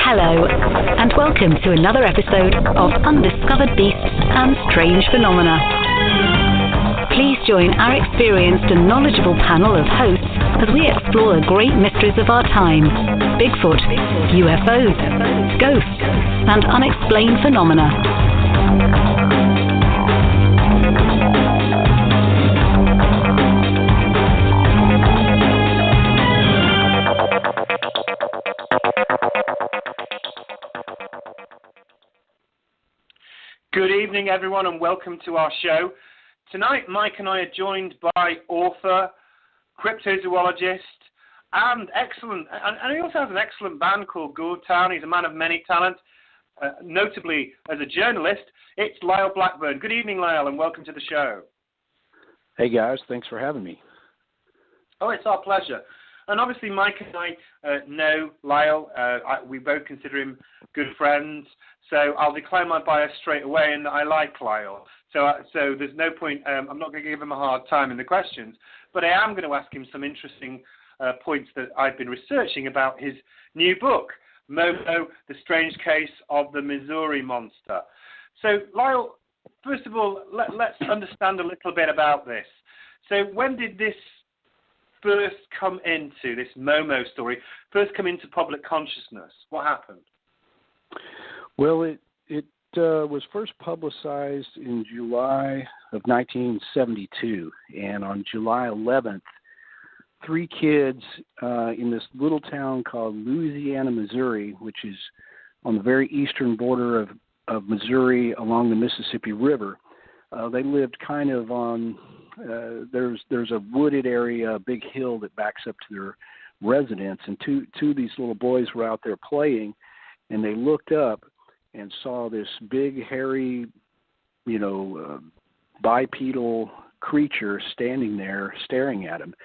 Hello, and welcome to another episode of Undiscovered Beasts and Strange Phenomena. Please join our experienced and knowledgeable panel of hosts as we explore the great mysteries of our time: Bigfoot, UFOs, ghosts, and unexplained phenomena. Good evening, everyone, and welcome to our show. Tonight, Mike and I are joined by author, cryptozoologist, and he also has an excellent band called Gourd Town. He's a man of many talents, notably as a journalist. It's Lyle Blackburn. Good evening, Lyle, and welcome to the show. Hey, guys. Thanks for having me. Oh, it's our pleasure. And obviously, Mike and I know Lyle. We both consider him good friends. So I'll declare my bias straight away, and I like Lyle. So there's no point. I'm not going to give him a hard time in the questions, but I am going to ask him some interesting points that I've been researching about his new book, Momo: The Strange Case of the Missouri Monster. So, Lyle, first of all, let's understand a little bit about this. So when did this first come into, this Momo story, first come into public consciousness? What happened? Well, it was first publicized in July of 1972, and on July 11th, three kids in this little town called Louisiana, Missouri, which is on the very eastern border of Missouri along the Mississippi River. They lived kind of on, there's a wooded area, a big hill that backs up to their residence, and two of these little boys were out there playing, and they looked up and saw this big, hairy, bipedal creature standing there staring at them.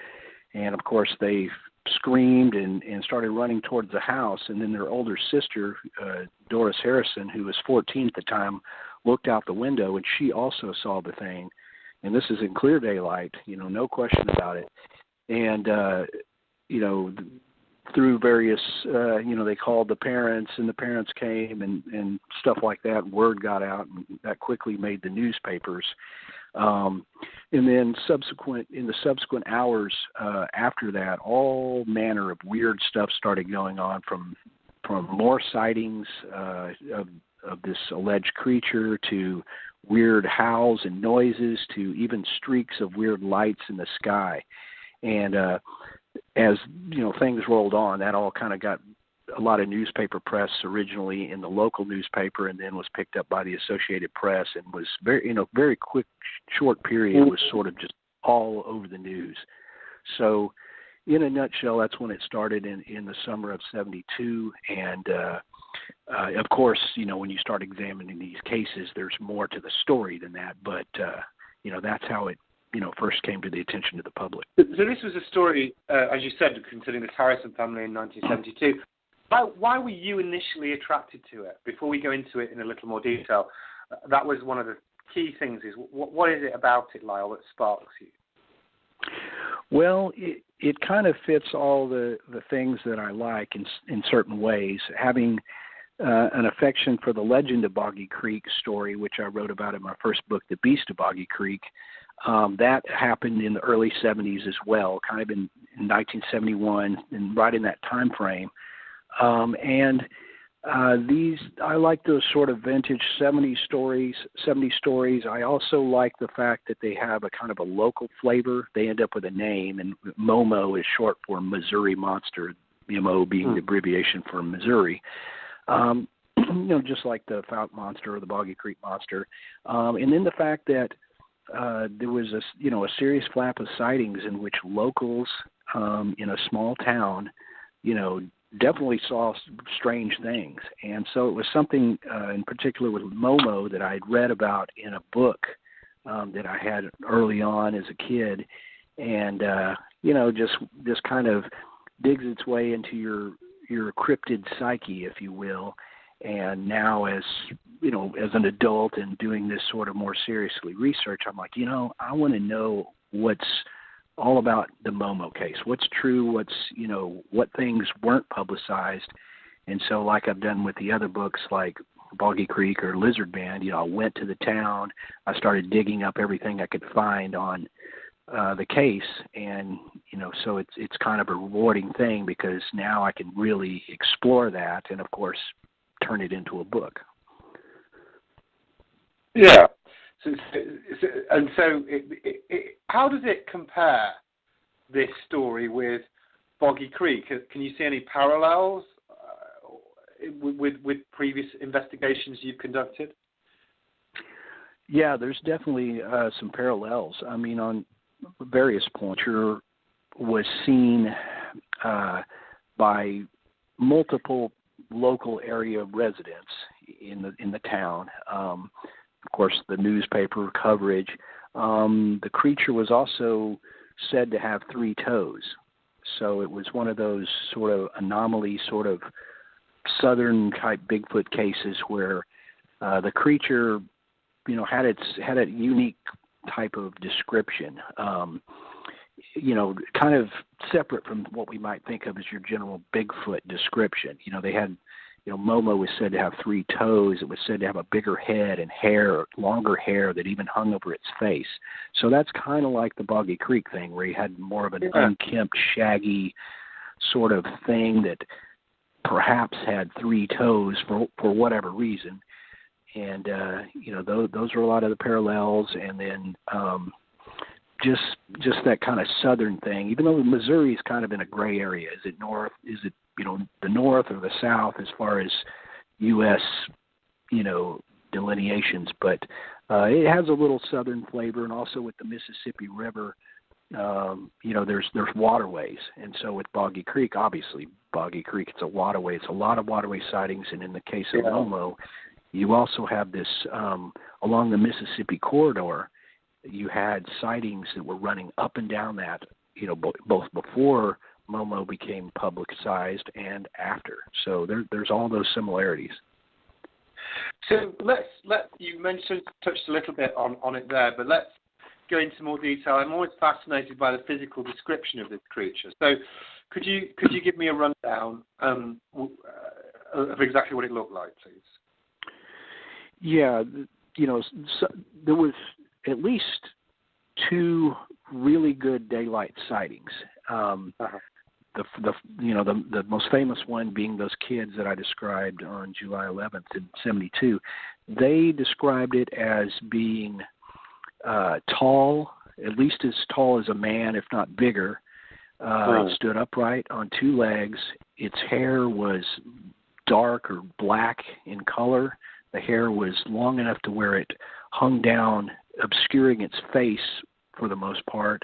And, of course, they screamed and started running towards the house. And then their older sister, Doris Harrison, who was 14 at the time, looked out the window, and she also saw the thing. And this is in clear daylight, no question about it. And, through various, they called the parents, and the parents came, and stuff like that. Word got out, and that quickly made the newspapers. And then in the subsequent hours after that, all manner of weird stuff started going on, from more sightings of this alleged creature to weird howls and noises to even streaks of weird lights in the sky. And as things rolled on, that all kind of got a lot of newspaper press originally in the local newspaper, and then was picked up by the Associated Press, and was very quick, short period, was sort of just all over the news. So in a nutshell, that's when it started in the summer of 72. And of course, when you start examining these cases, there's more to the story than that. But, that's how it, first came to the attention of the public. So this was a story, as you said, concerning the Harrison family in 1972. Why were you initially attracted to it? Before we go into it in a little more detail, that was one of the key things. Is what is it about it, Lyle, that sparks you? Well, it kind of fits all the things that I like in certain ways. Having an affection for the Legend of Boggy Creek story, which I wrote about in my first book, The Beast of Boggy Creek. That happened in the early 70s as well, kind of in 1971, and right in that time frame. I like those sort of vintage 70 stories. I also like the fact that they have a kind of a local flavor. They end up with a name, and Momo is short for Missouri Monster, MO being the abbreviation for Missouri. Just like the Fouke Monster or the Boggy Creek Monster. And then the fact that there was a serious flap of sightings in which locals in a small town, definitely saw strange things. And so it was something in particular with Momo that I'd read about in a book that I had early on as a kid. And, just kind of digs its way into your cryptid psyche, if you will. And now as an adult and doing this sort of more seriously research, I'm like, I want to know what's all about the Momo case. What's true, what things weren't publicized, And so like I've done with the other books like Boggy Creek or Lizard Band, I went to the town, I started digging up everything I could find on the case, and so it's kind of a rewarding thing because now I can really explore that and of course turn it into a book. Yeah. So how does it compare, this story, with Boggy Creek? Can you see any parallels with previous investigations you've conducted? Yeah, there's definitely some parallels. I mean, on various points, was seen by multiple local area residents in the town. Of course, the newspaper coverage. The creature was also said to have 3 toes, so it was one of those sort of anomaly, sort of southern type Bigfoot cases where the creature, had a unique type of description, kind of separate from what we might think of as your general Bigfoot description. They had, Momo was said to have 3 toes. It was said to have a bigger head and longer hair that even hung over its face. So that's kind of like the Boggy Creek thing, where you had more of an unkempt, shaggy sort of thing that perhaps had 3 toes for whatever reason. And, those are a lot of the parallels. And then just that kind of southern thing, even though Missouri is kind of in a gray area. Is it north? Is it, the north or the south as far as U.S., delineations? But it has a little southern flavor. And also with the Mississippi River, there's waterways. And so with Boggy Creek, obviously, Boggy Creek, it's a waterway. It's a lot of waterway sightings. And in the case of Momo, you also have this, along the Mississippi corridor, you had sightings that were running up and down that, both before Momo became publicized and after. So there's all those similarities. So you touched a little bit on it there, but let's go into more detail. I'm always fascinated by the physical description of this creature. So could you give me a rundown of exactly what it looked like, please? Yeah, so there was at least 2 really good daylight sightings. The most famous one being those kids that I described on July 11th in 1972. They described it as being tall, at least as tall as a man, if not bigger. It stood upright on 2 legs. Its hair was dark or black in color. The hair was long enough to where it hung down, obscuring its face for the most part.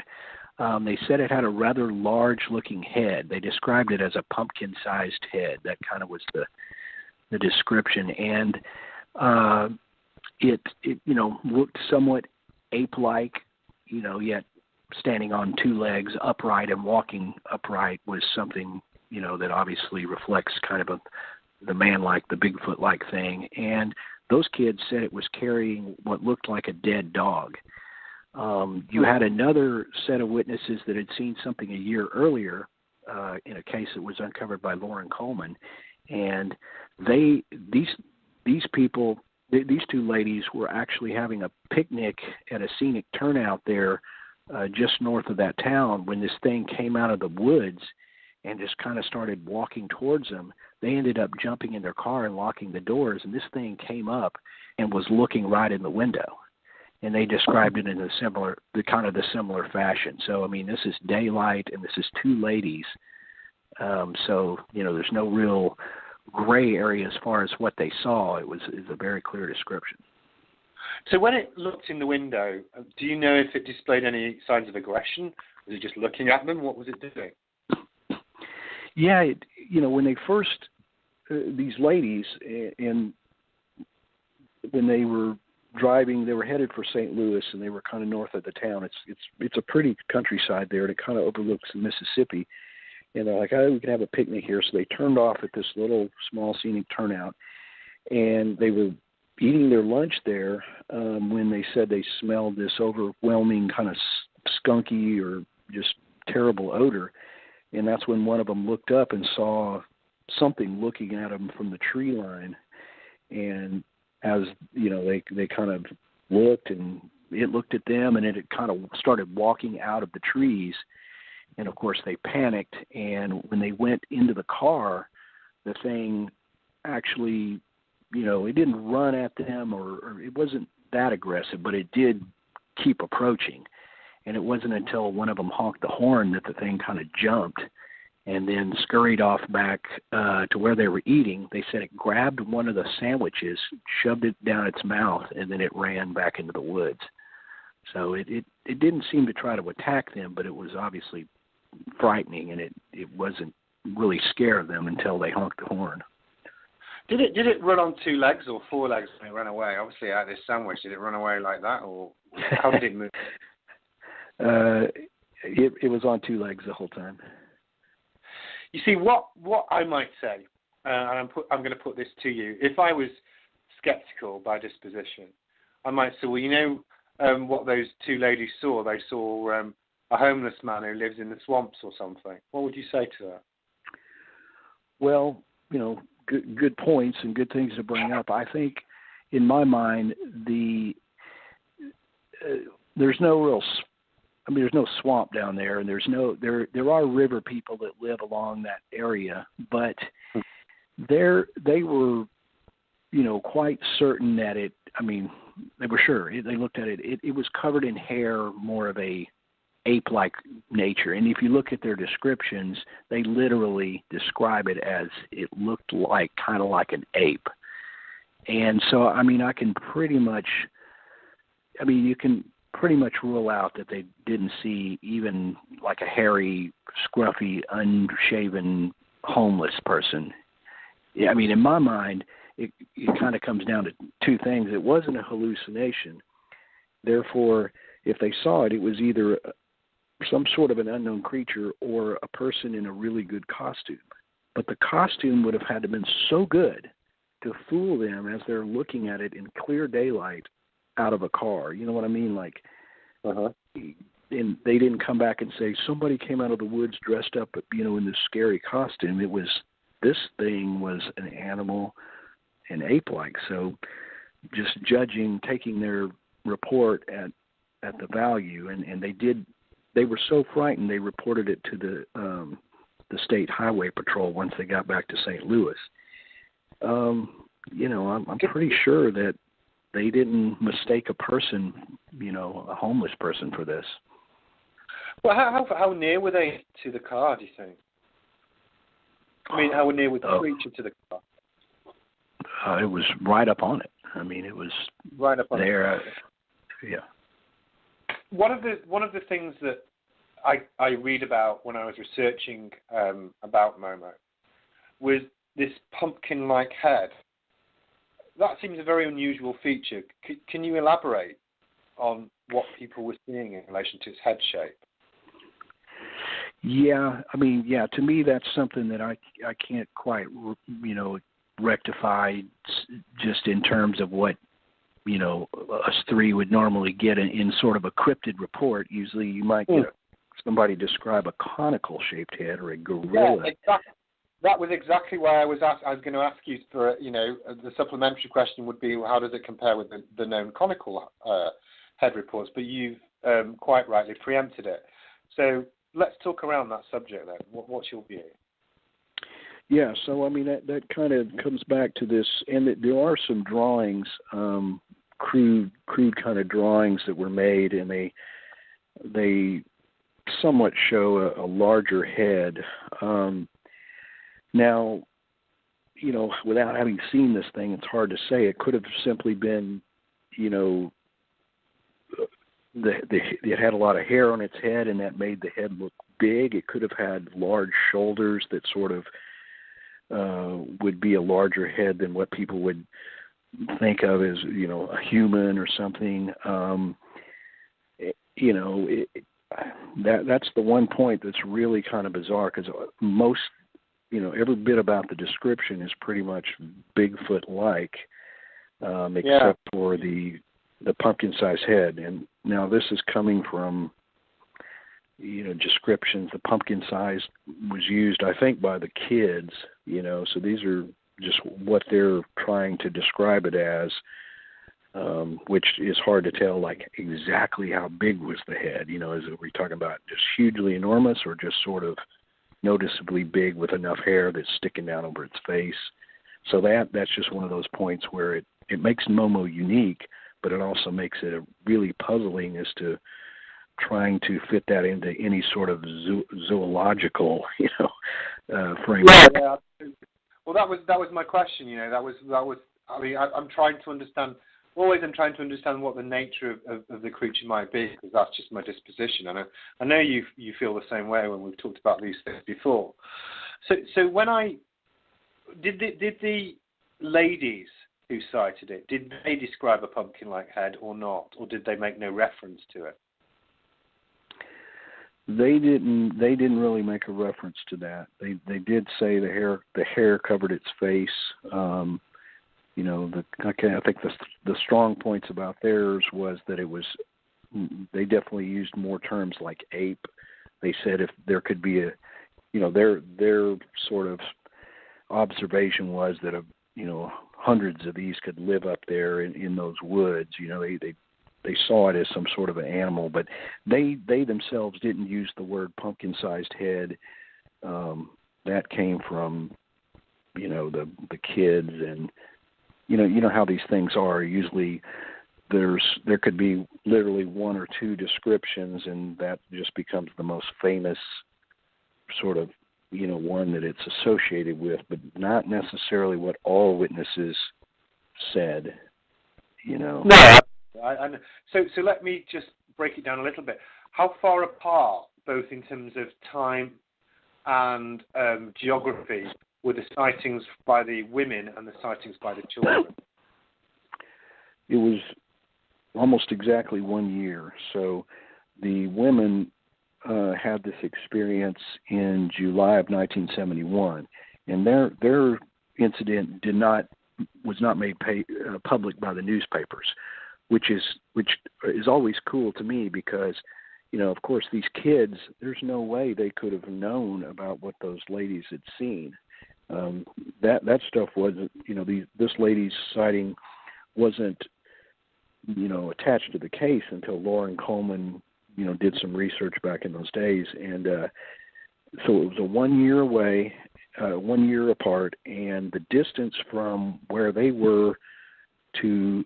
They said it had a rather large-looking head. They described it as a pumpkin-sized head. That kind of was the description. And it looked somewhat ape-like, yet standing on 2 legs, upright, and walking upright was something, that obviously reflects kind of the man-like, the Bigfoot-like thing. And those kids said it was carrying what looked like a dead dog. You had another set of witnesses that had seen something a year earlier in a case that was uncovered by Lauren Coleman, and these people, these 2 ladies, were actually having a picnic at a scenic turnout there just north of that town when this thing came out of the woods and just kind of started walking towards them. They ended up jumping in their car and locking the doors, and this thing came up and was looking right in the window. And they described it in the similar fashion. So, I mean, this is daylight, and this is 2 ladies. So, there's no real gray area as far as what they saw. It's a very clear description. So when it looked in the window, do you know if it displayed any signs of aggression? Was it just looking at them? What was it doing? Yeah, when they first, these ladies, and when they were driving, they were headed for St. Louis, and they were kind of north of the town. It's a pretty countryside there, and it kind of overlooks the Mississippi. And they're like, we can have a picnic here. So they turned off at this little small scenic turnout, and they were eating their lunch there when they said they smelled this overwhelming kind of skunky or just terrible odor. And that's when one of them looked up and saw something looking at them from the tree line. And as, they kind of looked, and it looked at them, and it kind of started walking out of the trees. And, of course, they panicked. And when they went into the car, the thing actually, it didn't run at them, or it wasn't that aggressive, but it did keep approaching. And it wasn't until one of them honked the horn that the thing kind of jumped and then scurried off back to where they were eating. They said it grabbed one of the sandwiches, shoved it down its mouth, and then it ran back into the woods. So it didn't seem to try to attack them, but it was obviously frightening, and it wasn't really scare them until they honked the horn. Did it run on 2 legs or 4 legs when it ran away? Obviously, out of this sandwich, did it run away like that, or how did it move? It was on 2 legs the whole time. You see, what I might say, and I'm going to put this to you. If I was skeptical by disposition, I might say, well, what those 2 ladies saw? They saw a homeless man who lives in the swamps or something. What would you say to that? Well, good points and good things to bring up. I think, in my mind, there's no swamp down there, and there are river people that live along that area, but they were, quite certain that they were sure. They looked at it. It was covered in hair, more of a ape-like nature. And if you look at their descriptions, they literally describe it as it looked like, kind of like an ape. And so, I can pretty much, you can pretty much rule out that they didn't see even like a hairy, scruffy, unshaven, homeless person. Yeah, in my mind, it kind of comes down to 2 things. It wasn't a hallucination. Therefore, if they saw it, it was either some sort of an unknown creature or a person in a really good costume. But the costume would have had to have been so good to fool them as they're looking at it in clear daylight out of a car. You know what I mean? Like, and they didn't come back and say, somebody came out of the woods dressed up, in this scary costume. It was, this thing was an animal and ape-like. So just taking their report at the value, and they were so frightened they reported it to the State Highway Patrol once they got back to St. Louis. I'm pretty sure that they didn't mistake a person, a homeless person for this. Well, how near were they to the car, do you think? How near was the creature to the car? It was right up on it. It was right up on there. Yeah. One of the things that I read about when I was researching about Momo was this pumpkin-like head. That seems a very unusual feature. Can you elaborate on what people were seeing in relation to its head shape? Yeah, to me that's something that I can't quite, rectify just in terms of what, us 3 would normally get in sort of a cryptid report. Usually you might get somebody describe a conical-shaped head or a gorilla. Yeah, exactly. That was exactly why I was going to ask you for, the supplementary question would be, how does it compare with the known conical head reports? But you've quite rightly preempted it. So let's talk around that subject then. What's your view? Yeah, so that kind of comes back to this, and there are some drawings, crude kind of drawings that were made, and they somewhat show a larger head. Now, without having seen this thing, it's hard to say. It could have simply been, it had a lot of hair on its head, and that made the head look big. It could have had large shoulders that sort of would be a larger head than what people would think of as, a human or something. That's the one point that's really kind of bizarre, because most, every bit about the description is pretty much Bigfoot-like, except for the pumpkin-sized head. And now this is coming from, descriptions. The pumpkin size was used, I think, by the kids, so these are just what they're trying to describe it as, which is hard to tell, like, exactly how big was the head. Is it, we talking about just hugely enormous or just sort of noticeably big with enough hair that's sticking down over its face? So that's just one of those points where it makes Momo unique, but it also makes it really puzzling as to trying to fit that into any sort of zoological, framework. Yeah. Well, that was my question. That was. I mean, I'm trying to understand. Always, I'm trying to understand what the nature of the creature might be, because that's just my disposition. And I know you feel the same way when we've talked about these things before. So when did the ladies who cited it, did they describe a pumpkin-like head or not, or did they make no reference to it? They didn't really make a reference to that. They did say the hair covered its face. I think the strong points about theirs was that they definitely used more terms like ape. They said if there could be their sort of observation was that hundreds of these could live up there in those woods. They saw it as some sort of an animal, but they themselves didn't use the word pumpkin-sized head. That came from the kids, and you know how these things are. Usually there could be literally one or two descriptions, and that just becomes the most famous sort of one that it's associated with, but not necessarily what all witnesses said. No. So let me just break it down a little bit. How far apart, both in terms of time and geography, were the sightings by the women and the sightings by the children? It was almost exactly 1 year. So the women had this experience in July of 1971, and their incident was not made public by the newspapers, which is always cool to me because, of course, these kids, there's no way they could have known about what those ladies had seen. That stuff wasn't, this lady's sighting wasn't, attached to the case until Lauren Coleman, did some research back in those days. And so it was a 1 year away, 1 year apart, and the distance from where they were to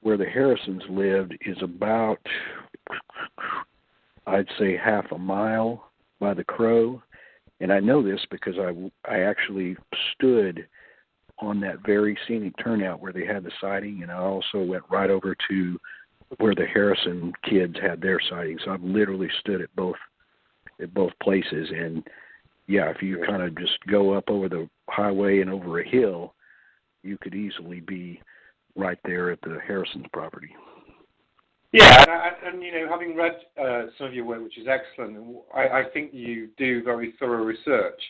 where the Harrisons lived is about, I'd say, half a mile by the crow. And I know this because I actually stood on that very scenic turnout where they had the sighting, and I also went right over to where the Harrison kids had their sighting. So I've literally stood at both places. And yeah, if you kind of just go up over the highway and over a hill, you could easily be right there at the Harrison's property. Yeah, and having read some of your work, which is excellent, I think you do very thorough research.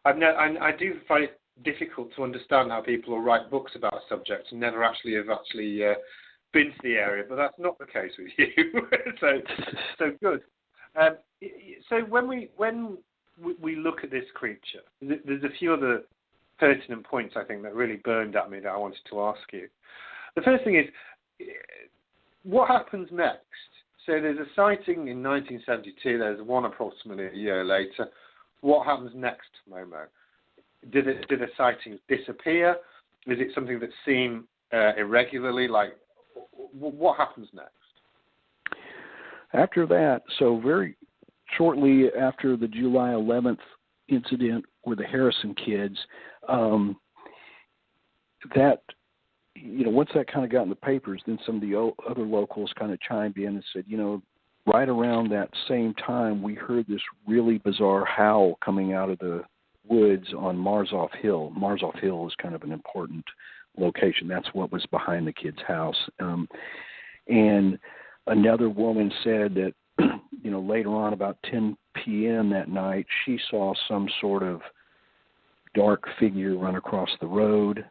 I do find it difficult to understand how people will write books about subjects and never actually have been to the area, but that's not the case with you. so good. So when we look at this creature, there's a few other pertinent points I think that really burned at me that I wanted to ask you. The first thing is, what happens next? So there's a sighting in 1972. There's one approximately a year later. What happens next, Momo? Do the sightings disappear? Is it something that's seen irregularly? Like, what happens next? After that, so very shortly after the July 11th incident with the Harrison kids, that, once that kind of got in the papers, then some of the other locals kind of chimed in and said, right around that same time, we heard this really bizarre howl coming out of the woods on Marzoff Hill. Marzoff Hill is kind of an important location. That's what was behind the kid's house. And another woman said that, later on about 10 p.m. that night, she saw some sort of dark figure run across the road.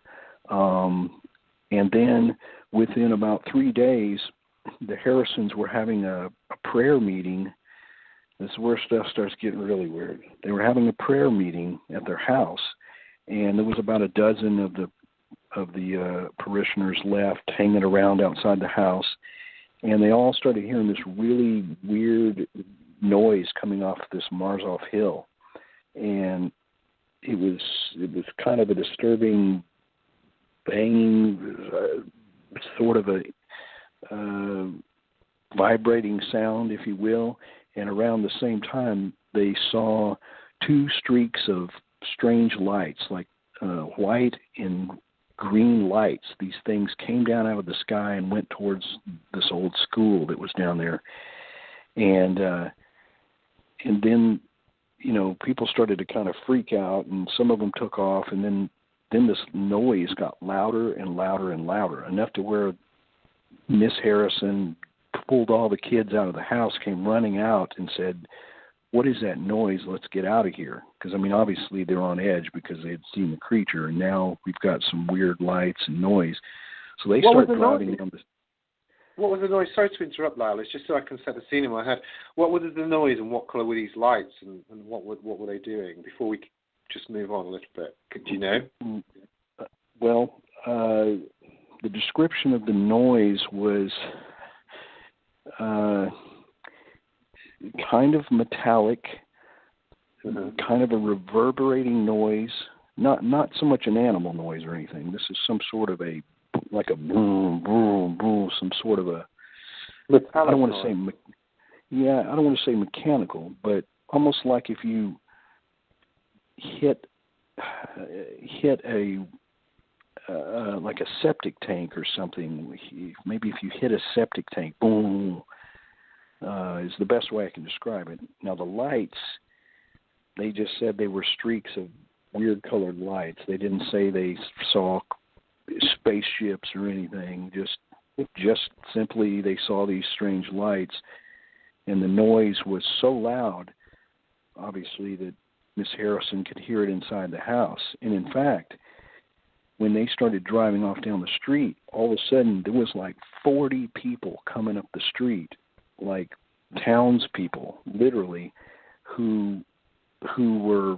And then within about 3 days, the Harrisons were having a prayer meeting This is where stuff starts getting really weird. They were having a prayer meeting at their house, and there was about a dozen of the parishioners left hanging around outside the house, and they all started hearing this really weird noise coming off this Marzov hill, and it was kind of a disturbing banging, sort of a vibrating sound, if you will. And around the same time, they saw two streaks of strange lights, like white and green lights. These things came down out of the sky and went towards this old school that was down there. And then, you know, people started to kind of freak out, and some of them took off, and then this noise got louder and louder and louder, enough to where Miss Harrison pulled all the kids out of the house, came running out and said, "What is that noise? Let's get out of here." Because, I mean, obviously they're on edge because they had seen the creature, and now we've got some weird lights and noise. So they start driving down the... What was the noise? Sorry to interrupt, Lyle. It's just so I can set the scene in my head. What was the noise, and what colour were these lights, and what were they doing? Before we just move on a little bit, do you know? Well, the description of the noise was kind of metallic, kind of a reverberating noise. Not so much an animal noise or anything. This is some sort of a boom, boom, boom, some sort of a metallic I don't want to say I don't want to say mechanical, but almost like if you hit a like a septic tank or something. Maybe if you hit a septic tank, boom, is the best way I can describe it. Now the lights, they just said they were streaks of weird colored lights. They didn't say they saw spaceships or anything. Just simply they saw these strange lights, and the noise was so loud, obviously, that Miss Harrison could hear it inside the house. And in fact, when they started driving off down the street, all of a sudden there was like 40 people coming up the street, like townspeople, literally, who were,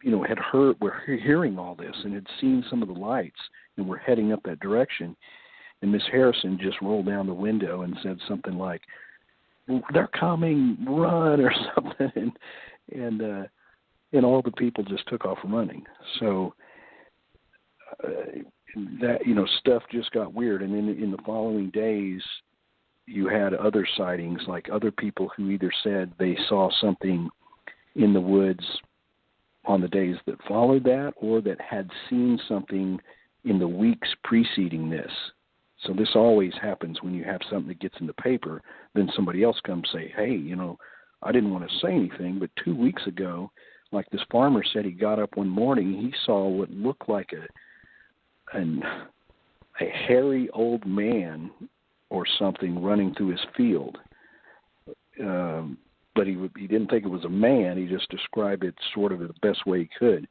you know, were hearing all this and had seen some of the lights and were heading up that direction. And Miss Harrison just rolled down the window and said something like, "They're coming, run," or something, and all the people just took off running. So that, you know, stuff just got weird. And then in the following days, you had other sightings, like other people who either said they saw something in the woods on the days that followed that, or that had seen something in the weeks preceding this. So this always happens when you have something that gets in the paper, then somebody else comes say, "Hey, you know, I didn't want to say anything, but 2 weeks ago, like this farmer said, he got up one morning, he saw what looked like a hairy old man or something running through his field." But he didn't think it was a man. He just described it sort of the best way he could.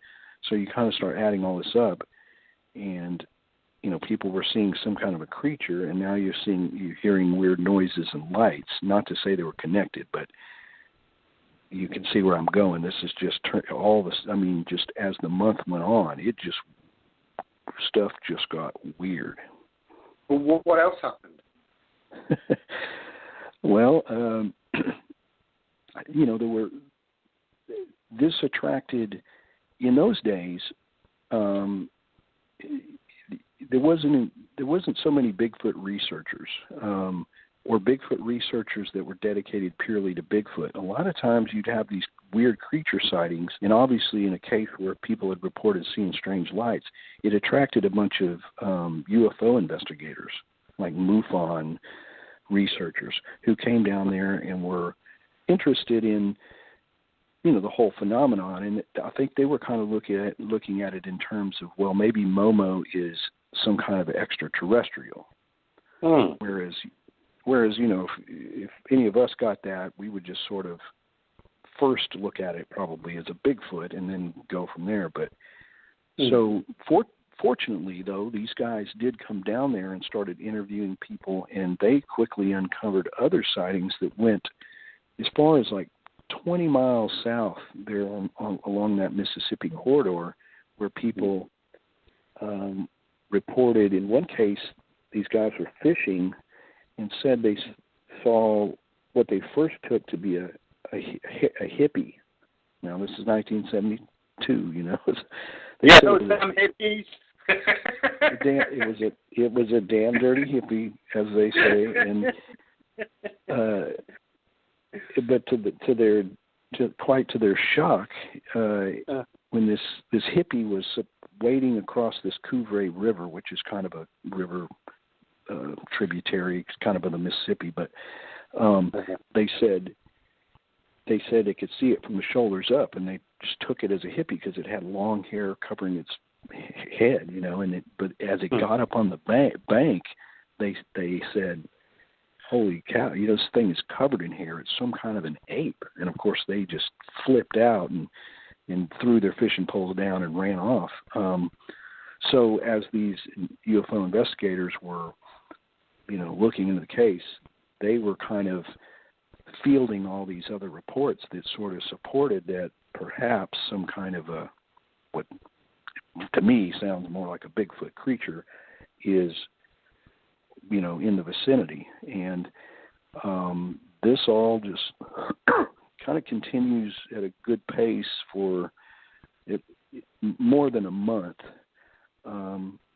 So you kind of start adding all this up, and you know, people were seeing some kind of a creature, and now you're hearing weird noises and lights. Not to say they were connected, but you can see where I'm going. This is just all this. I mean, just as the month went on, stuff just got weird. Well, what else happened? Well, you know, this attracted, in those days, there wasn't so many Bigfoot researchers, or Bigfoot researchers that were dedicated purely to Bigfoot. A lot of times you'd have these weird creature sightings, and obviously in a case where people had reported seeing strange lights, it attracted a bunch of UFO investigators, like MUFON researchers, who came down there and were interested in, you know, the whole phenomenon. And I think they were kind of looking at it in terms of, well, maybe Momo is some kind of extraterrestrial. Whereas, you know, if any of us got that, we would just sort of first look at it probably as a Bigfoot and then go from there. But so fortunately, though, these guys did come down there and started interviewing people, and they quickly uncovered other sightings that went as far as like 20 miles south there along that Mississippi corridor where people reported, in one case, these guys were fishing and said they saw what they first took to be a hippie. Now, this is 1972, you know. Yeah, those damn hippies. It was a damn dirty hippie, as they say, and but to their shock, when this hippie was wading across this Couvray River, which is kind of a river tributary, kind of the Mississippi, but they said they could see it from the shoulders up, and they just took it as a hippie because it had long hair covering its head, you know. But as it got up on the bank, they said, "Holy cow! You know, this thing is covered in hair. It's some kind of an ape." And of course, they just flipped out and threw their fishing poles down and ran off. So as these UFO investigators were, you know, looking into the case, they were kind of fielding all these other reports that sort of supported that perhaps some kind of a, what to me sounds more like a Bigfoot creature, is, you know, in the vicinity. And this all just kind of continues at a good pace for more than a month,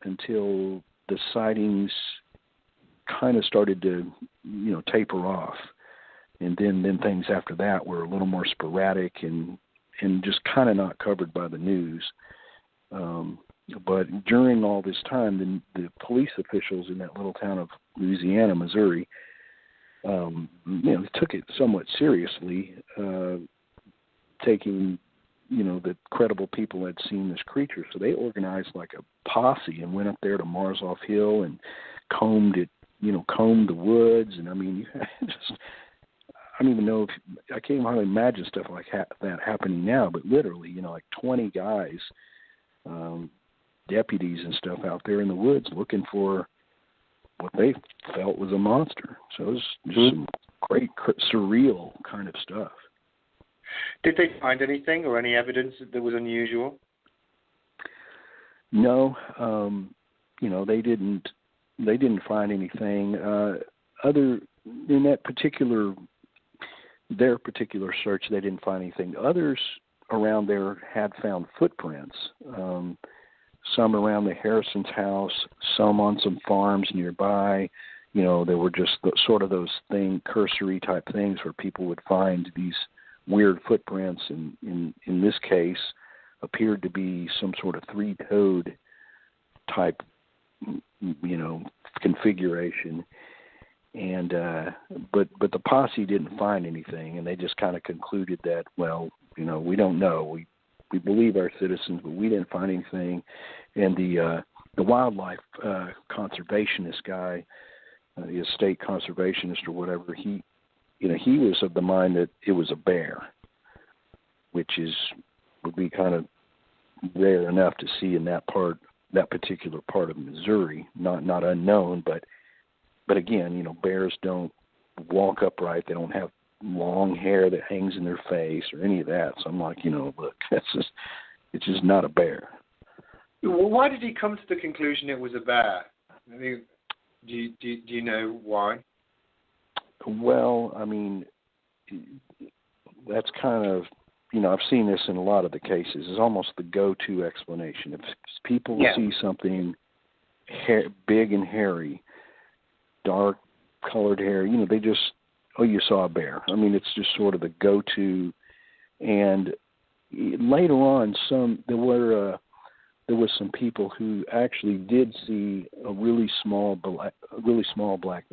until the sightings kind of started to, you know, taper off. And then things after that were a little more sporadic and just kind of not covered by the news. But during all this time, the police officials in that little town of Louisiana, Missouri, you know, took it somewhat seriously, taking, you know, the credible people had seen this creature. So they organized like a posse and went up there to Marzoff Hill and combed the woods. And I mean, I don't even know if I can't hardly imagine stuff like that happening now, but literally, you know, like 20 guys, deputies and stuff out there in the woods looking for what they felt was a monster. So it was just some great surreal kind of stuff. Did they find anything or any evidence that was unusual? No, you know, they didn't find anything other in that their particular search. They didn't find anything. Others around there had found footprints, some around the Harrison's house, some on some farms nearby. You know, there were just sort of those cursory type things where people would find these weird footprints, and in this case appeared to be some sort of three-toed type, you know, configuration. And but the posse didn't find anything, and they just kind of concluded that, well, you know, we don't know. We believe our citizens, but we didn't find anything. And the wildlife conservationist guy, the state conservationist or whatever, he was of the mind that it was a bear, which would be kind of rare enough to see in that particular part of Missouri. Not unknown, but again, you know, bears don't walk upright. They don't have long hair that hangs in their face or any of that. So I'm like, you know, look, it's just not a bear. Well, why did he come to the conclusion it was a bear? I mean, do you know why? Well, I mean, that's kind of, you know, I've seen this in a lot of the cases. It's almost the go-to explanation. If people see something big and hairy, dark colored hair, you know, they just, oh, you saw a bear. I mean, it's just sort of the go-to. And later on, there was some people who actually did see a really small black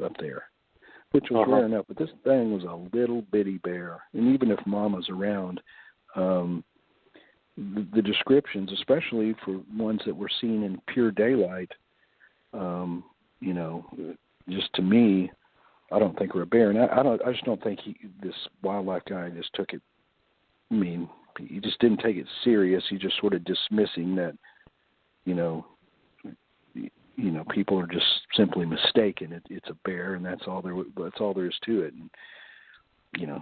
up there, which was rare enough. But this thing was a little bitty bear, and even if Mama's around, the descriptions, especially for ones that were seen in pure daylight, you know, just to me, I don't think we're a bear, and I just don't think this wildlife guy just took it. I mean, he just didn't take it serious. He just sort of dismissing that, you know, people are just simply mistaken. It's a bear, and that's all there is to it.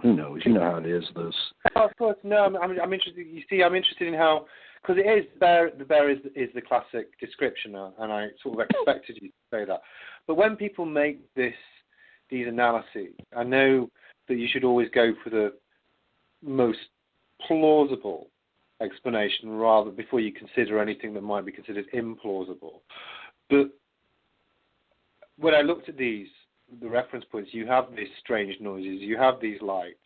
who knows? You know how it is. Those. Oh, of course, no. I'm interested. You see, I'm interested in how, because it is the bear is the classic description, and I sort of expected you to say that. But when people make these analyses, I know that you should always go for the most plausible explanation rather before you consider anything that might be considered implausible. But when I looked at the reference points, you have these strange noises, you have these lights,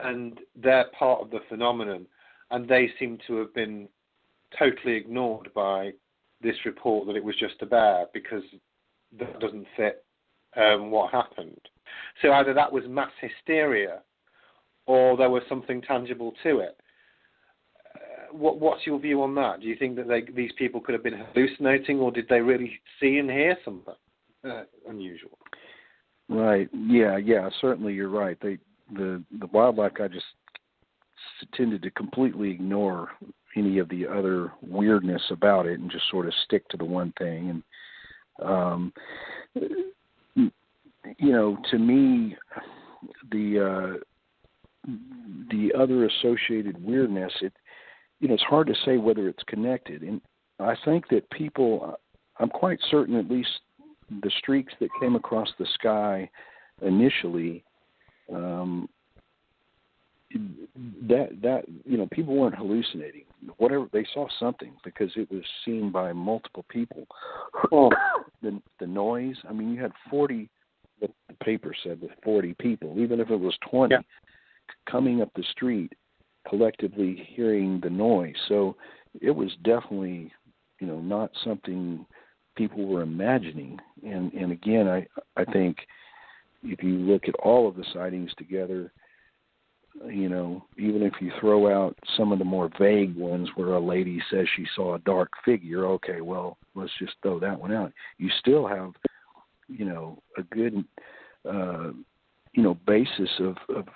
and they're part of the phenomenon, and they seem to have been totally ignored by this report that it was just a bear, because that doesn't fit what happened. So either that was mass hysteria or there was something tangible to it. What's your view on that? Do you think that these people could have been hallucinating, or did they really see and hear something unusual? Right. Yeah. Certainly, you're right. The wildlife guy just tended to completely ignore any of the other weirdness about it and just sort of stick to the one thing. And to me, the other associated weirdness, it's hard to say whether it's connected. And I think that people, I'm quite certain at least the streaks that came across the sky initially, that people weren't hallucinating. Whatever, they saw something because it was seen by multiple people. The noise, you had 40, the paper said, with 40 people, even if it was 20, coming up the street, collectively hearing the noise. So it was definitely, not something people were imagining. And again, I think if you look at all of the sightings together, even if you throw out some of the more vague ones where a lady says she saw a dark figure, okay, well, let's just throw that one out. You still have, a good, basis of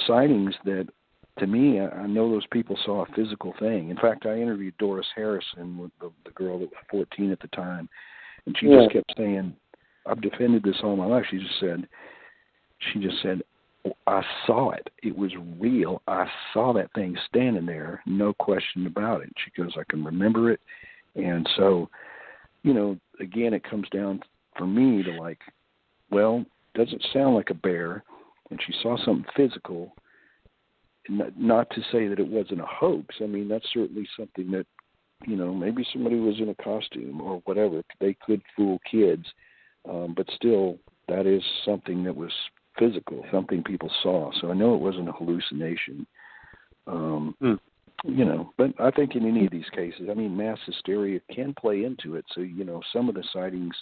sightings that, to me, I know those people saw a physical thing. In fact, I interviewed Doris Harrison, with the girl that was 14 at the time, and she just kept saying, I've defended this all my life. She just said, I saw it. It was real. I saw that thing standing there, no question about it. She goes, I can remember it. And so, again, it comes down for me to like, well, doesn't sound like a bear, and she saw something physical. Not to say that it wasn't a hoax. That's certainly something that, maybe somebody was in a costume or whatever. They could fool kids, but still, that is something that was physical, something people saw. So I know it wasn't a hallucination. But I think in any of these cases, mass hysteria can play into it. So, some of the sightings,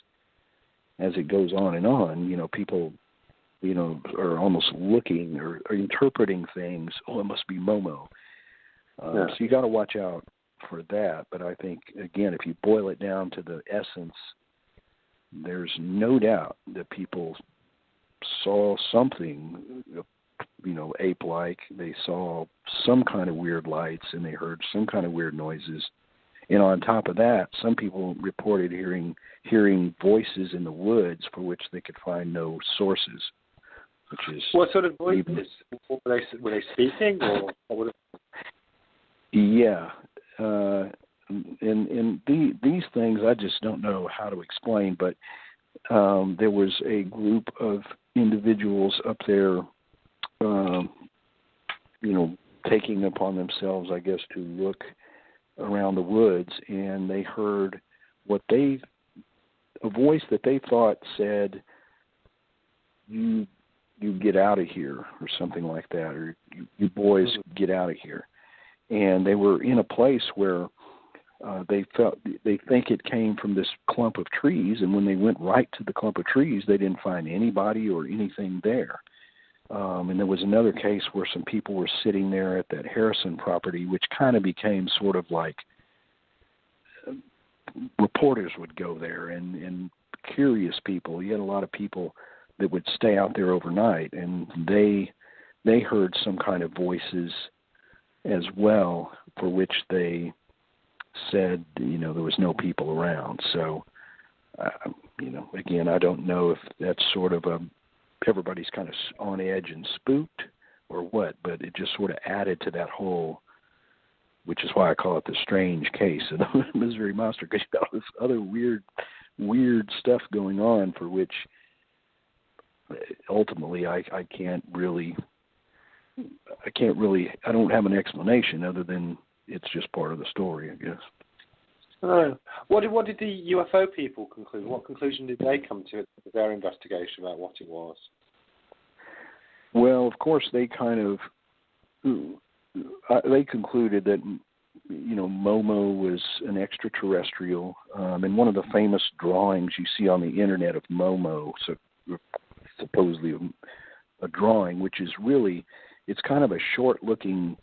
as it goes on, people, are almost looking or interpreting things. Oh, it must be Momo. So you got to watch out for that. But I think, again, if you boil it down to the essence, there's no doubt that people saw something, ape-like. They saw some kind of weird lights, and they heard some kind of weird noises. And on top of that, some people reported hearing voices in the woods for which they could find no sources. Which is what sort of voices? Were they speaking, or what? Yeah, and these things I just don't know how to explain. But there was a group of individuals up there, taking upon themselves, I guess, to look around the woods, and they heard a voice that they thought said, "You get out of here," or something like that, or you boys get out of here. And they were in a place where they think it came from this clump of trees, and when they went right to the clump of trees, they didn't find anybody or anything there. And there was another case where some people were sitting there at that Harrison property, which kind of became sort of like reporters would go there and curious people. You had a lot of people that would stay out there overnight, and they heard some kind of voices as well, for which they said, there was no people around. So, again, I don't know if that's sort of everybody's kind of on edge and spooked or what, but it just sort of added to that whole, which is why I call it the strange case of the Missouri Monster, because you got all this other weird stuff going on for which ultimately I don't have an explanation other than it's just part of the story, I guess. What did the UFO people conclude? What conclusion did they come to with their investigation about what it was? Well, of course, they concluded that, you know, Momo was an extraterrestrial, and one of the famous drawings you see on the internet of Momo, supposedly a drawing, which is really, it's kind of a short-looking,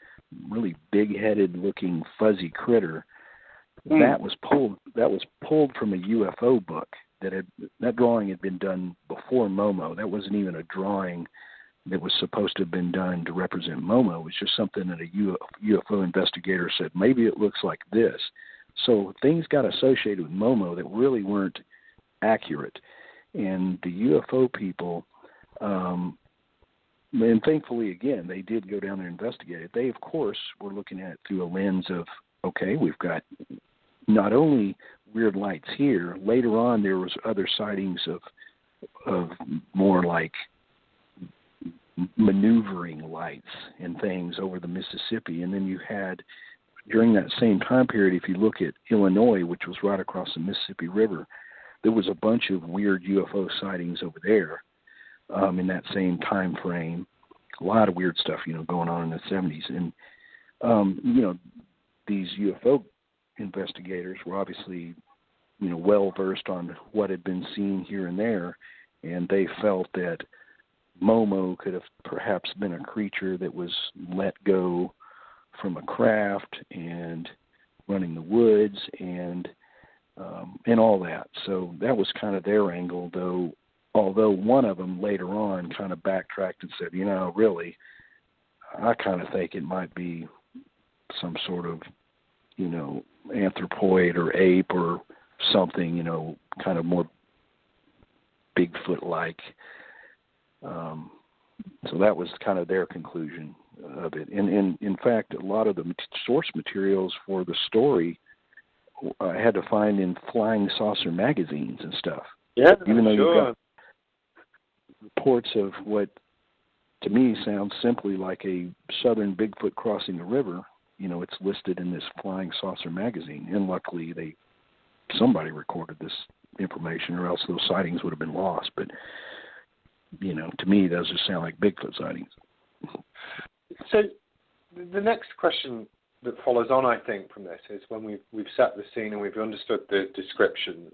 really big-headed-looking fuzzy critter. That was pulled from a UFO book. That drawing had been done before Momo. That wasn't even a drawing that was supposed to have been done to represent Momo. It was just something that a UFO investigator said, maybe it looks like this. So things got associated with Momo that really weren't accurate. And the UFO people, and thankfully, again, they did go down there and investigate it. They, of course, were looking at it through a lens of, okay, we've got not only weird lights here, later on there was other sightings of more like maneuvering lights and things over the Mississippi. And then you had, during that same time period, if you look at Illinois, which was right across the Mississippi River, there was a bunch of weird UFO sightings over there in that same time frame. A lot of weird stuff, you know, going on in the 70s. And, you know, these UFO investigators were obviously, you know, well-versed on what had been seen here and there, and they felt that Momo could have perhaps been a creature that was let go from a craft and running the woods and all that. So that was kind of their angle, though. Although one of them later on kind of backtracked and said, you know, really, I kind of think it might be some sort of, you know, anthropoid or ape or something, you know, kind of more Bigfoot-like. So that was kind of their conclusion of it. And in fact, a lot of the source materials for the story I had to find in flying saucer magazines and stuff. Yeah, even though sure. you've got reports of what, to me, sounds simply like a southern Bigfoot crossing a river, you know, it's listed in this flying saucer magazine. And luckily, somebody recorded this information, or else those sightings would have been lost. But you know, to me, those just sound like Bigfoot sightings. So the next question that follows on, I think, from this is when we've set the scene and we've understood the descriptions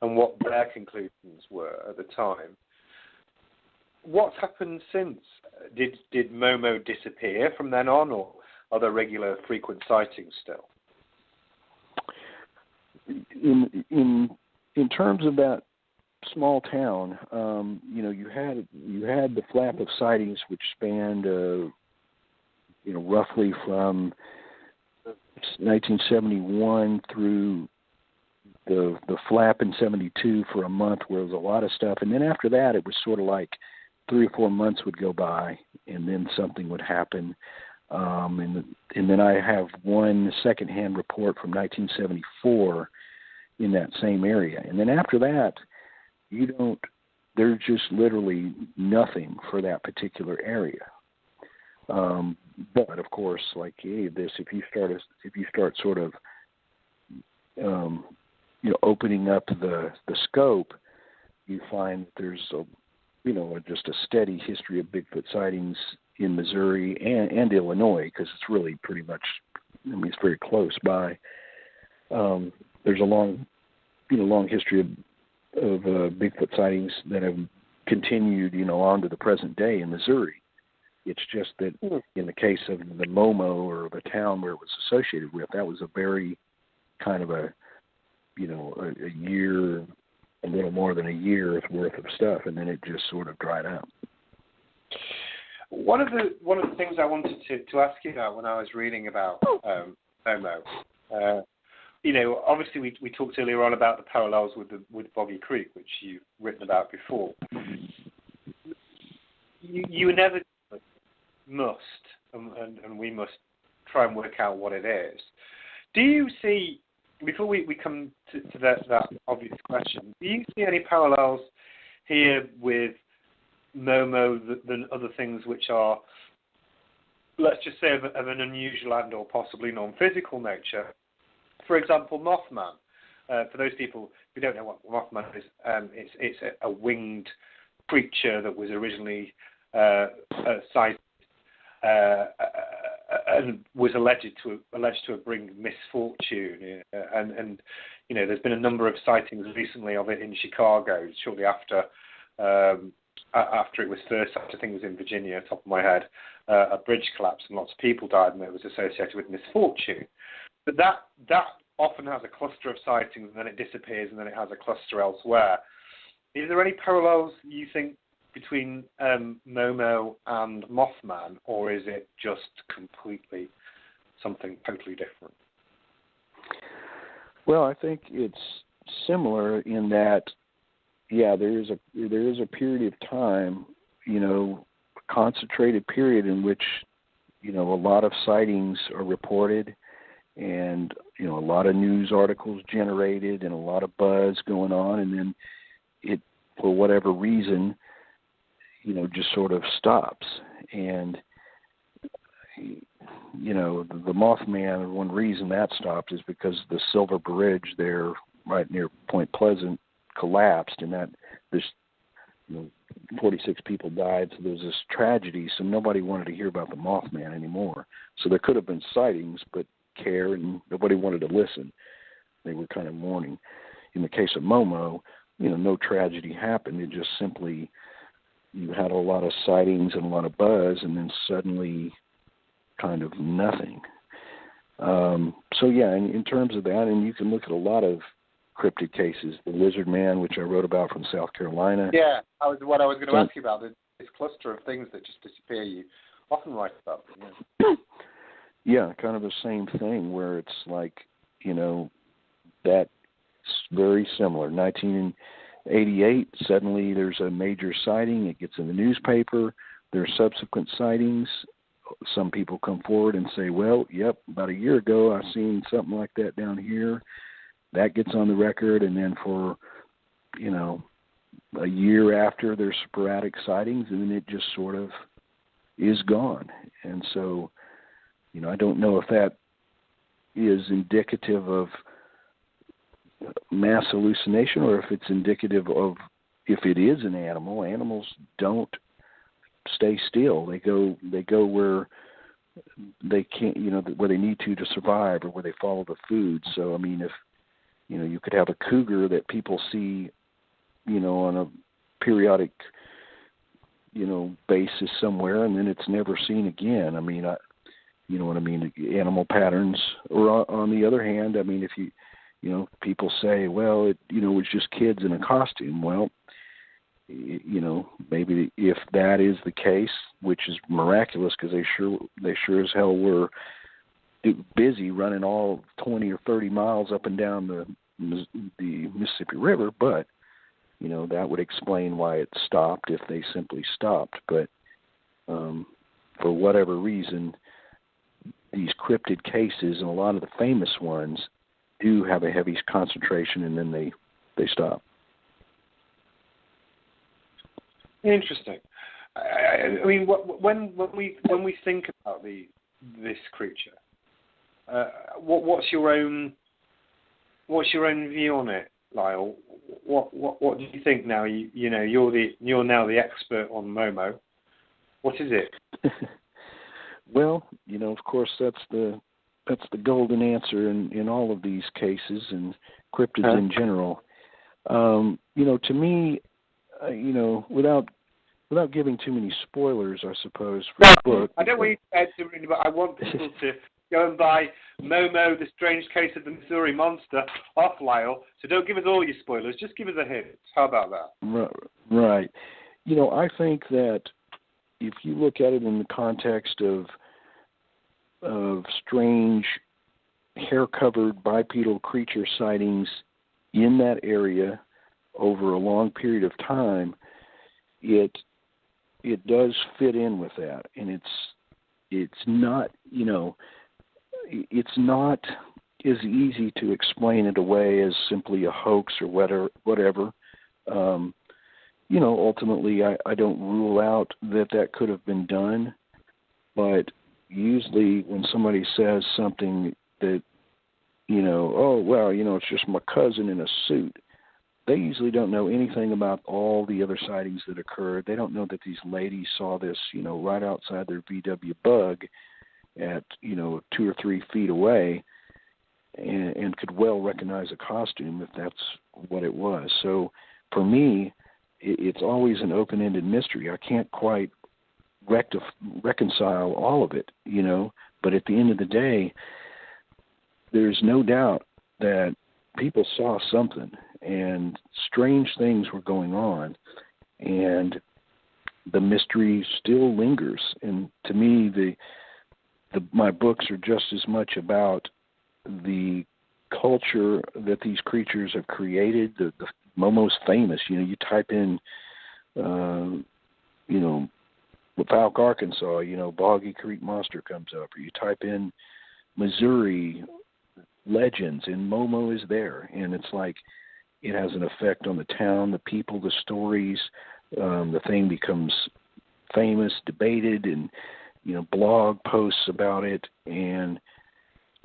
and what their conclusions were at the time. What's happened since? Did Momo disappear from then on, or are there regular, frequent sightings still? In terms of that small town, you know, you had the flap of sightings which spanned, you know, roughly from 1971 through the flap in 72 for a month, where there was a lot of stuff, and then after that, it was sort of like 3 or 4 months would go by, and then something would happen. And then I have one secondhand report from 1974 in that same area, and then after that, there's just literally nothing for that particular area. But of course, like any of this, if you start sort of, you know, opening up the scope, you find there's just a steady history of Bigfoot sightings in Missouri and Illinois, because it's really pretty much, I mean, it's very close by. There's a long history of Bigfoot sightings that have continued, you know, on to the present day in Missouri. It's just that in the case of the Momo, or the town where it was associated with, that was a very kind of a year, a little more than a year's worth of stuff, and then it just sort of dried out. One of the things I wanted to ask you about when I was reading about Momo, you know, obviously we talked earlier on about the parallels with Boggy Creek, which you've written about before. you inevitably must, and we must try and work out what it is. Do you see, before we come to that obvious question, do you see any parallels here with Momo than other things which are, let's just say, of an unusual and or possibly non-physical nature? For example, Mothman. For those people who don't know what Mothman is, it's a winged creature that was originally sighted and was alleged to bring misfortune. And you know, there's been a number of sightings recently of it in Chicago, shortly after it was first, I think it was in Virginia, top of my head, a bridge collapsed and lots of people died, and it was associated with misfortune. But that often has a cluster of sightings, and then it disappears, and then it has a cluster elsewhere. Is there any parallels, you think, between Momo and Mothman, or is it just completely something totally different? Well, I think it's similar in that, yeah, there is a period of time, you know, a concentrated period in which, you know, a lot of sightings are reported, and, you know, a lot of news articles generated and a lot of buzz going on, and then it, for whatever reason, you know, just sort of stops. And, you know, the Mothman, one reason that stopped is because the Silver Bridge there right near Point Pleasant collapsed, and that there's, you know, 46 people died, so there was this tragedy, so nobody wanted to hear about the Mothman anymore. So there could have been sightings, but care, and nobody wanted to listen. They were kind of mourning. In the case of Momo, you know, no tragedy happened. It just simply, you had a lot of sightings and a lot of buzz, and then suddenly kind of nothing. So yeah, in terms of that, and you can look at a lot of cryptid cases. The Lizard Man, which I wrote about from South Carolina. Yeah, what I was going to ask you about, this cluster of things that just disappear. You often write about them. Yeah. Yeah, kind of the same thing where it's like, you know, that's very similar. 1988, suddenly there's a major sighting. It gets in the newspaper. There are subsequent sightings. Some people come forward and say, well, yep, about a year ago I seen something like that down here. That gets on the record, and then for, you know, a year after, there's sporadic sightings, and then it just sort of is gone. And so, you know, I don't know if that is indicative of mass hallucination or if it's indicative of, if it is an animal. Animals don't stay still. They go where they can't, you know, where they need to survive, or where they follow the food. So, I mean, if, you know, you could have a cougar that people see, you know, on a periodic, you know, basis somewhere, and then it's never seen again. I mean, you know what I mean? Animal patterns. Or on the other hand, I mean, if you know, people say, well, it, you know, it was just kids in a costume. Well, you know, maybe if that is the case, which is miraculous, because they sure as hell were busy running all 20 or 30 miles up and down the Mississippi River, but, you know, that would explain why it stopped if they simply stopped. But for whatever reason, these cryptid cases, and a lot of the famous ones, do have a heavy concentration, and then they stop. Interesting. I mean, when we think about this creature, what's your own view on it, Lyle? What do you think now? You know, you're now the expert on Momo. What is it? Well, you know, of course, that's the golden answer in all of these cases, and cryptids in general. You know, to me, you know, without giving too many spoilers, I suppose, for the book. I don't want you to add to it, but I want people to go and buy Momo, The Strange Case of the Missouri Monster off Lyle. So don't give us all your spoilers. Just give us a hint. How about that? Right. You know, I think that if you look at it in the context of strange hair-covered bipedal creature sightings in that area over a long period of time, it it does fit in with that, and it's not, it's not as easy to explain it away as simply a hoax or whatever. Ultimately, I don't rule out that could have been done, but usually when somebody says something that, it's just my cousin in a suit, they usually don't know anything about all the other sightings that occurred. They don't know that these ladies saw this, right outside their VW Bug at, 2 or 3 feet away and could well recognize a costume if that's what it was. So for me, it's always an open-ended mystery. I can't quite reconcile all of it, but at the end of the day, there's no doubt that people saw something and strange things were going on, and the mystery still lingers. And to me, my books are just as much about the culture that these creatures have created. The Momo's famous. You type in, Falk, Arkansas, Boggy Creek Monster comes up, or you type in Missouri legends, and Momo is there, and it's like it has an effect on the town, the people, the stories. The thing becomes famous, debated, and blog posts about it. And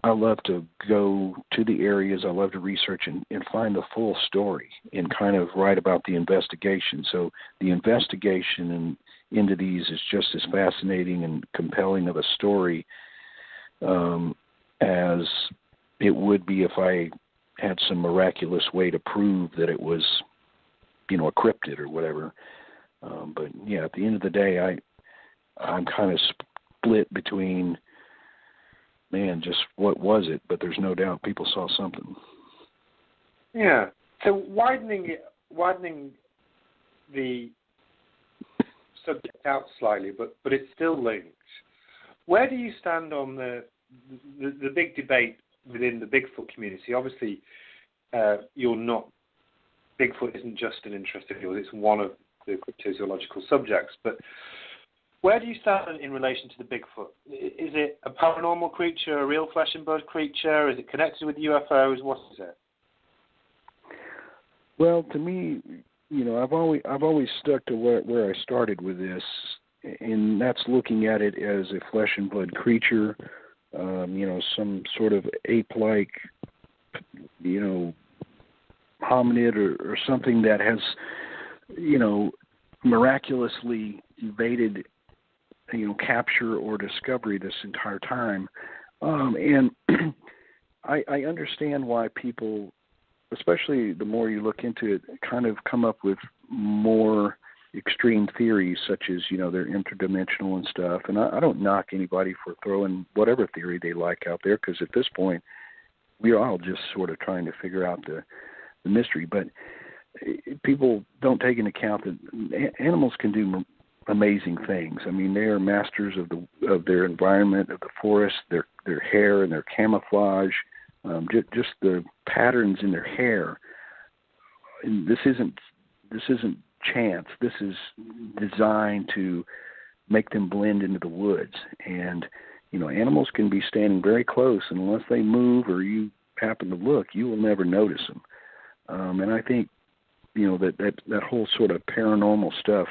I love to go to the areas. I love to research and find the full story and kind of write about the investigation. So the investigation into these is just as fascinating and compelling of a story as it would be if I had some miraculous way to prove that it was, a cryptid or whatever. But yeah, at the end of the day, I'm kind of split between, just what was it? But there's no doubt people saw something. Yeah. So widening the subject out slightly, but it's still linked. Where do you stand on the big debate within the Bigfoot community? Obviously, Bigfoot isn't just an interest of yours, it's one of the cryptozoological subjects, but where do you stand in relation to the Bigfoot? Is it a paranormal creature, a real flesh and blood creature? Is it connected with UFOs? What is it? Well, to me, I've always stuck to where I started with this, and that's looking at it as a flesh and blood creature, some sort of ape-like, hominid or something that has, miraculously evaded, capture or discovery this entire time. And I understand why people, especially the more you look into it, kind of come up with more extreme theories, such as, they're interdimensional and stuff. And I don't knock anybody for throwing whatever theory they like out there, because at this point, we're all just sort of trying to figure out the mystery. But people don't take into account that animals can do amazing things. I mean, they are masters of their environment, of the forest, their hair and their camouflage, just the patterns in their hair. And this isn't chance. This is designed to make them blend into the woods. And animals can be standing very close, and unless they move or you happen to look, you will never notice them. And I think that whole sort of paranormal stuff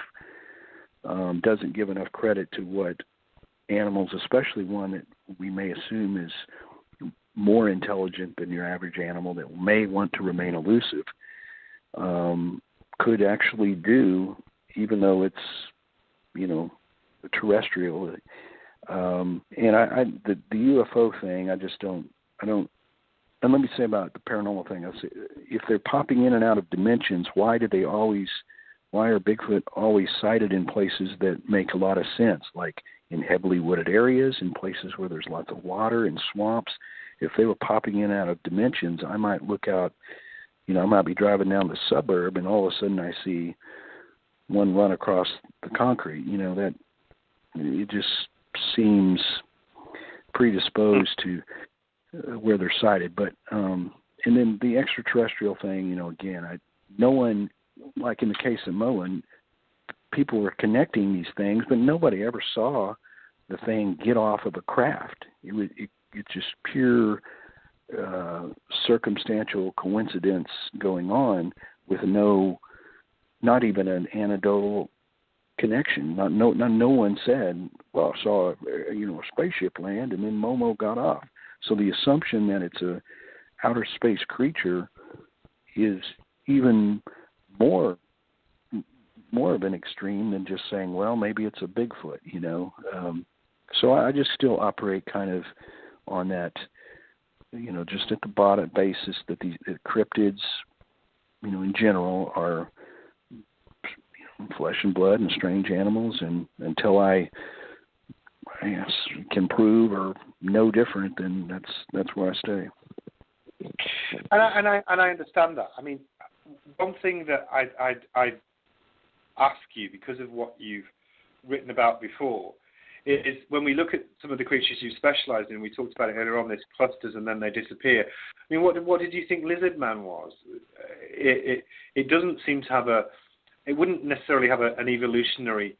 doesn't give enough credit to what animals, especially one that we may assume is more intelligent than your average animal that may want to remain elusive, could actually do, even though it's, terrestrial. And the UFO thing, I don't. And let me say about the paranormal thing, if they're popping in and out of dimensions, why are Bigfoot always sighted in places that make a lot of sense, like in heavily wooded areas, in places where there's lots of water and swamps? If they were popping in and out of dimensions, I might look out, I might be driving down the suburb, and all of a sudden I see one run across the concrete. That it just seems predisposed to where they're sighted. But and then the extraterrestrial thing, again, no one, like in the case of Moen, people were connecting these things, but nobody ever saw the thing get off of a craft. It's just pure circumstantial coincidence going on with not even an anecdotal connection. No one said, well, I saw a spaceship land and then Momo got off. So the assumption that it's a outer space creature is even more of an extreme than just saying, well, maybe it's a Bigfoot, So I just still operate kind of on that, just at the bottom basis that the cryptids, in general are flesh and blood and strange animals, and until I guess can prove or know different, then that's where I stay. And I understand that. I mean, one thing that I'd ask you, because of what you've written about before, is when we look at some of the creatures you specialise in, we talked about it earlier on, there's clusters and then they disappear. I mean, what did you think Lizard Man was? It doesn't seem to have it wouldn't necessarily have an evolutionary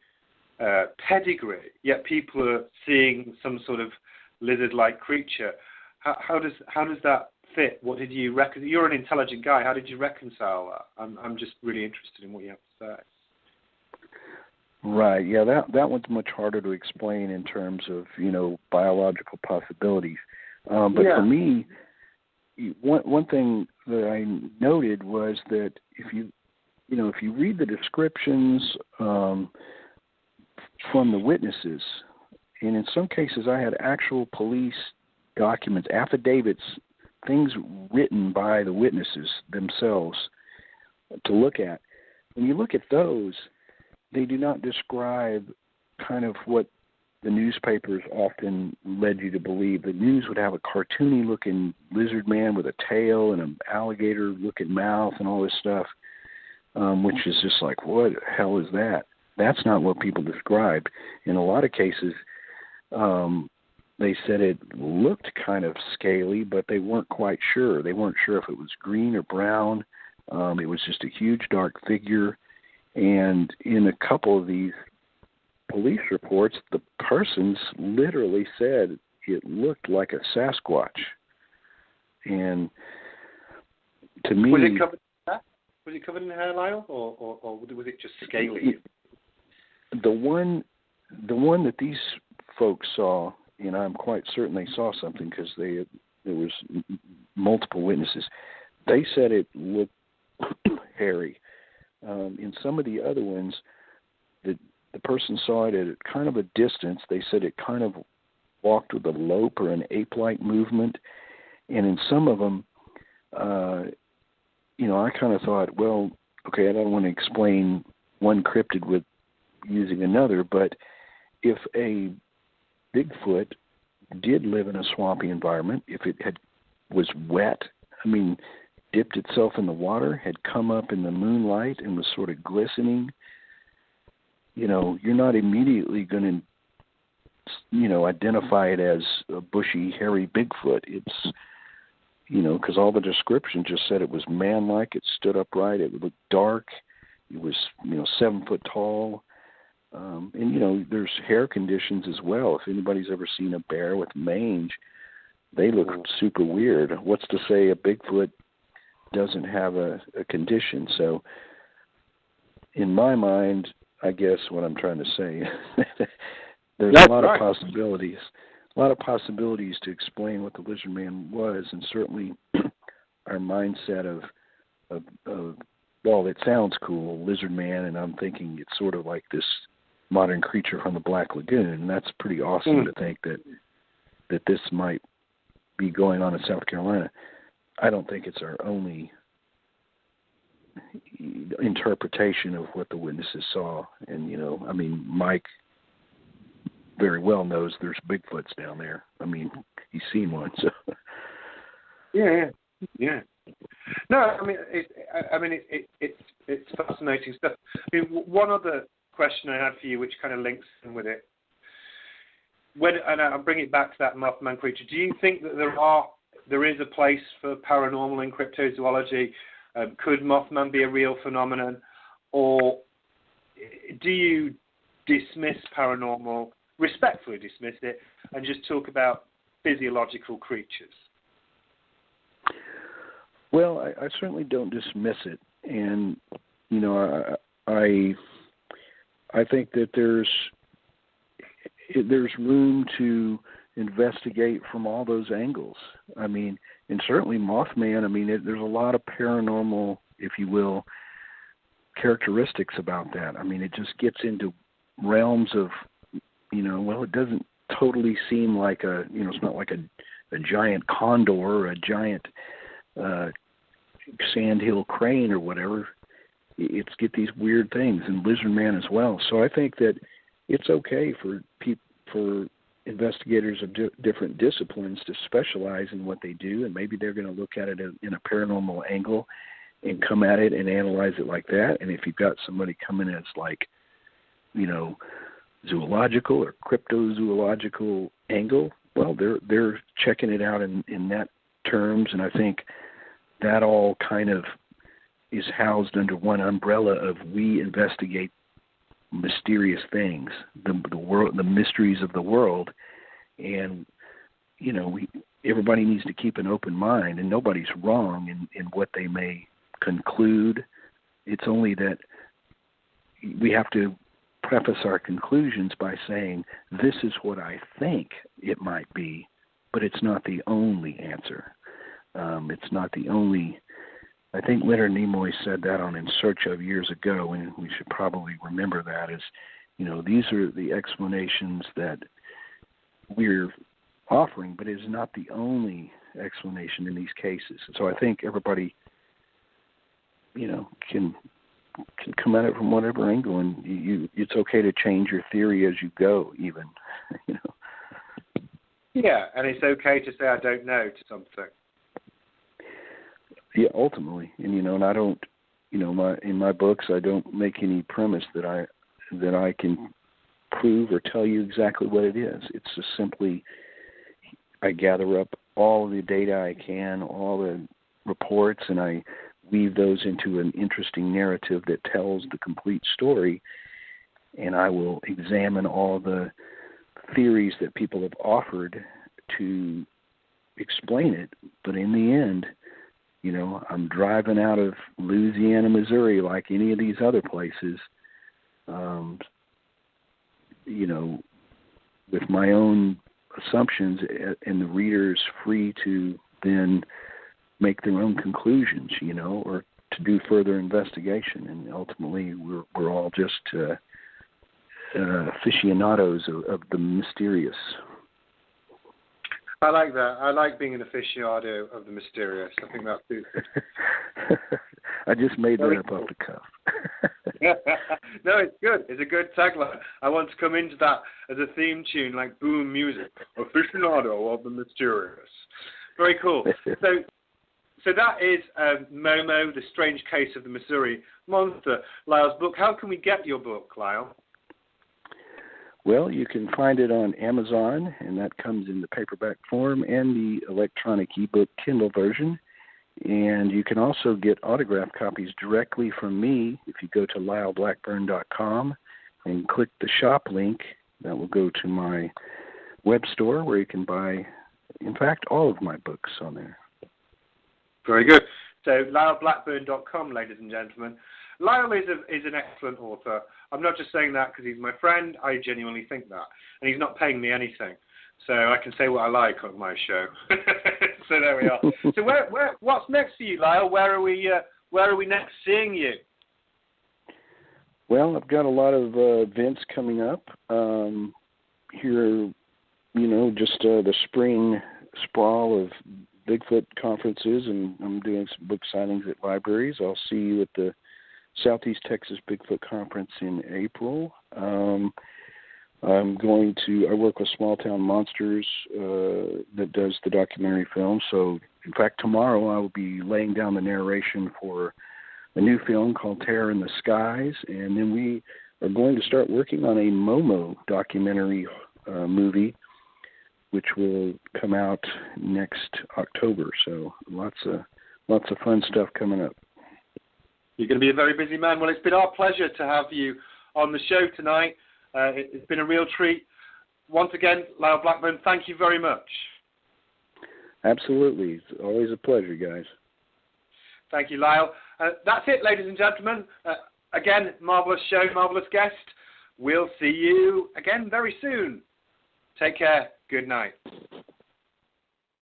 pedigree, yet people are seeing some sort of lizard-like creature. How does that fit? What did you reckon? You're an intelligent guy. How did you reconcile that? I'm just really interested in what you have to say. Right. Yeah, that one's much harder to explain in terms of biological possibilities. But for me, one thing that I noted was that if you read the descriptions from the witnesses, and in some cases I had actual police documents, affidavits, things written by the witnesses themselves to look at. When you look at those, they do not describe kind of what the newspapers often led you to believe. The news would have a cartoony-looking lizard man with a tail and an alligator-looking mouth and all this stuff, which is just like, what the hell is that? That's not what people described. In a lot of cases, they said it looked kind of scaly, but they weren't quite sure. They weren't sure if it was green or brown. It was just a huge, dark figure. And in a couple of these police reports, the persons literally said it looked like a Sasquatch. And to me... Was it covered in hair, Lyle, or was it just scaly? The one that these folks saw, and I'm quite certain they saw something because there was multiple witnesses, they said it looked hairy. In some of the other ones, the person saw it at kind of a distance. They said it kind of walked with a lope or an ape-like movement. And in some of them, I kind of thought, well, okay, I don't want to explain one cryptid with using another, but if a Bigfoot did live in a swampy environment, if it was wet, dipped itself in the water, had come up in the moonlight and was sort of glistening, you're not immediately going to, identify it as a bushy, hairy Bigfoot. It's, because all the description just said it was man-like, it stood upright, it looked dark, it was, 7 foot tall. And, there's hair conditions as well. If anybody's ever seen a bear with mange, they look super weird. What's to say a Bigfoot doesn't have a condition? So in my mind, I guess what I'm trying to say, there's a lot of possibilities. A lot of possibilities to explain what the lizard man was, and certainly our mindset of well, it sounds cool, lizard man, and I'm thinking it's sort of like this modern creature from the Black Lagoon, and that's pretty awesome to think that this might be going on in South Carolina. I don't think it's our only interpretation of what the witnesses saw. And, Mike very well knows there's Bigfoots down there. He's seen one. So. Yeah. No, it's fascinating stuff. One other question I had for you, which kind of links in with it, and I'll bring it back to that Mothman creature. Do you think that there is a place for paranormal in cryptozoology? Could Mothman be a real phenomenon, or do you dismiss paranormal, respectfully dismiss it, and just talk about physiological creatures? Well, I certainly don't dismiss it, and you know, I think that there's room to investigate from all those angles. I mean, and certainly Mothman. I mean, there's a lot of paranormal, if you will, characteristics about that. I mean, it just gets into realms of, you know, well, it doesn't totally seem like it's not like a giant condor or a giant sandhill crane or whatever. It's get these weird things, and lizard man as well. So I think that it's okay for investigators of different disciplines to specialize in what they do, and maybe they're going to look at it in a paranormal angle and come at it and analyze it like that. And if you've got somebody coming as like, you know, zoological or cryptozoological angle, well, they're checking it out in that terms, and I think that all kind of is housed under one umbrella of we investigate mysterious things, the world, the mysteries of the world, and you know, everybody needs to keep an open mind, and nobody's wrong in what they may conclude. It's only that we have to preface our conclusions by saying this is what I think it might be, but it's not the only answer. It's not the only. I think Leonard Nimoy said that on In Search Of years ago, and we should probably remember that as, you know, these are the explanations that we're offering, but it is not the only explanation in these cases. So I think everybody, you know, can come at it from whatever angle, and it's okay to change your theory as you go, even, you know. Yeah, and it's okay to say I don't know to something. Yeah, ultimately, and you know, and I don't, you know, in my books, I don't make any premise that I can prove or tell you exactly what it is. It's just simply I gather up all of the data I can, all the reports, and I weave those into an interesting narrative that tells the complete story. And I will examine all the theories that people have offered to explain it. But in the end, you know, I'm driving out of Louisiana, Missouri, like any of these other places, you know, with my own assumptions, and the reader's free to then make their own conclusions, you know, or to do further investigation. And ultimately, we're all just aficionados of the mysterious. I like that. I like being an aficionado of the mysterious. I think that's good. I just made that up off the cuff. No, it's good. It's a good tagline. I want to come into that as a theme tune, like boom music. Aficionado of the mysterious. Very cool. So that is Momo, The Strange Case of the Missouri Monster, Lyle's book. How can we get your book, Lyle? Well, you can find it on Amazon, and that comes in the paperback form and the electronic ebook Kindle version. And you can also get autographed copies directly from me if you go to lyleblackburn.com and click the shop link. That will go to my web store where you can buy, in fact, all of my books on there. Very good. So lyleblackburn.com, ladies and gentlemen. Lyle is an excellent author. I'm not just saying that because he's my friend. I genuinely think that. And he's not paying me anything. So I can say what I like on my show. So there we are. So what's next for you, Lyle? Where are we next seeing you? Well, I've got a lot of events coming up here, you know, just the spring sprawl of Bigfoot conferences, and I'm doing some book signings at libraries. I'll see you at the Southeast Texas Bigfoot Conference in April. I work with Small Town Monsters that does the documentary film. So, in fact, tomorrow I will be laying down the narration for a new film called Terror in the Skies. And then we are going to start working on a Momo documentary movie, which will come out next October. So lots of fun stuff coming up. You're going to be a very busy man. Well, it's been our pleasure to have you on the show tonight. It's been a real treat. Once again, Lyle Blackburn, thank you very much. Absolutely. It's always a pleasure, guys. Thank you, Lyle. That's it, ladies and gentlemen. Again, marvellous show, marvellous guest. We'll see you again very soon. Take care. Good night.